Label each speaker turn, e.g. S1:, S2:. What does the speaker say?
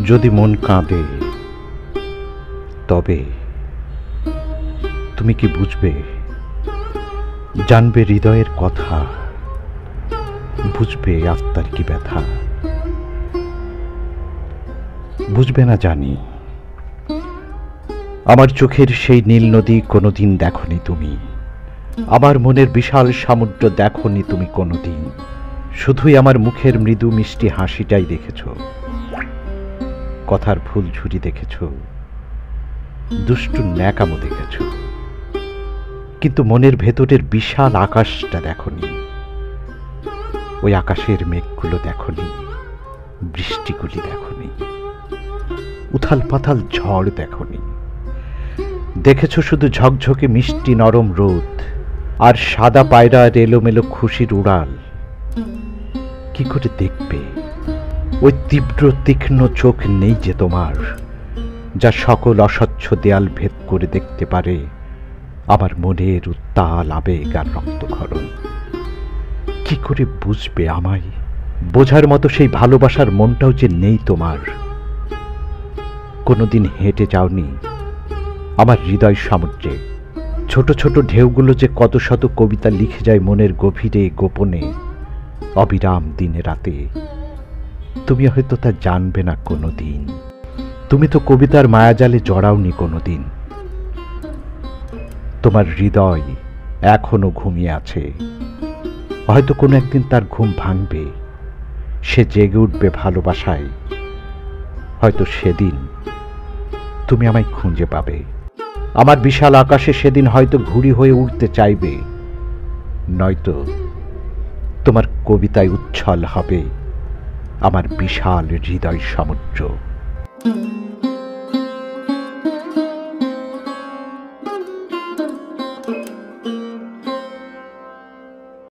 S1: যদি মন কাঁদে তবে তুমি কি বুঝবে, জানবে হৃদয়ের কথা, বুঝবে আত্মার কি ব্যথা। বুঝবে না জানি, আমার চোখের সেই নীল নদী কোনোদিন দেখনি তুমি, আমার মনের বিশাল সমুদ্র দেখনি তুমি কোনোদিন। শুধুই আমার মুখের মৃদু মিষ্টি হাসিটাই দেখেছ, কথার ফুল ঝুরি দেখেছ, দুষ্টু ন্যাকামো দেখেছ, কিন্তু মনের ভেতরের বিশাল আকাশটা দেখনি। ওই আকাশের মেঘগুলো দেখনি, বৃষ্টিগুলি দেখনি, উথাল পাথাল ঝড় দেখনি। দেখেছ শুধু ঝকঝকে মিষ্টি নরম রোদ আর সাদা পায়রার এলোমেলো খুশির উড়াল। কি করে দেখবে ওই তীব্র তীক্ষ্ণ চোখ নেই যে তোমার, যা সকল অস্বচ্ছ দেয়াল ভেদ করে দেখতে পারে আমার মনের উত্তাল আবেগ আর রক্তক্ষরণ। কি করে বুঝবে আমায়, বোঝার মতো সেই ভালোবাসার মনটাও যে নেই তোমার। কোনোদিন হেঁটে যাওনি আমার হৃদয় সমুদ্রে, ছোট ছোট ঢেউগুলো যে কত শত কবিতা লিখে যায় মনের গভীরে গোপনে অবিরাম দিনে রাতে। তুমি হয়তো তা জানবে না কোনোদিন, তুমি তো কবিতার মায়াজালে জড়াওনি কোনোদিন। তোমার হৃদয় এখনো ঘুমিয়ে আছে, হয়তো কোনো একদিন তার ঘুম ভাঙবে, সে জেগে উঠবে ভালোবাসায়। হয়তো সেদিন তুমি আমায় খুঁজে পাবে, আমার বিশাল আকাশে সেদিন হয়তো ঘুড়ি হয়ে উঠতে চাইবে, নয়তো তোমার কবিতায় উচ্ছল হবে আমার বিশাল হৃদয় সমুদ্র।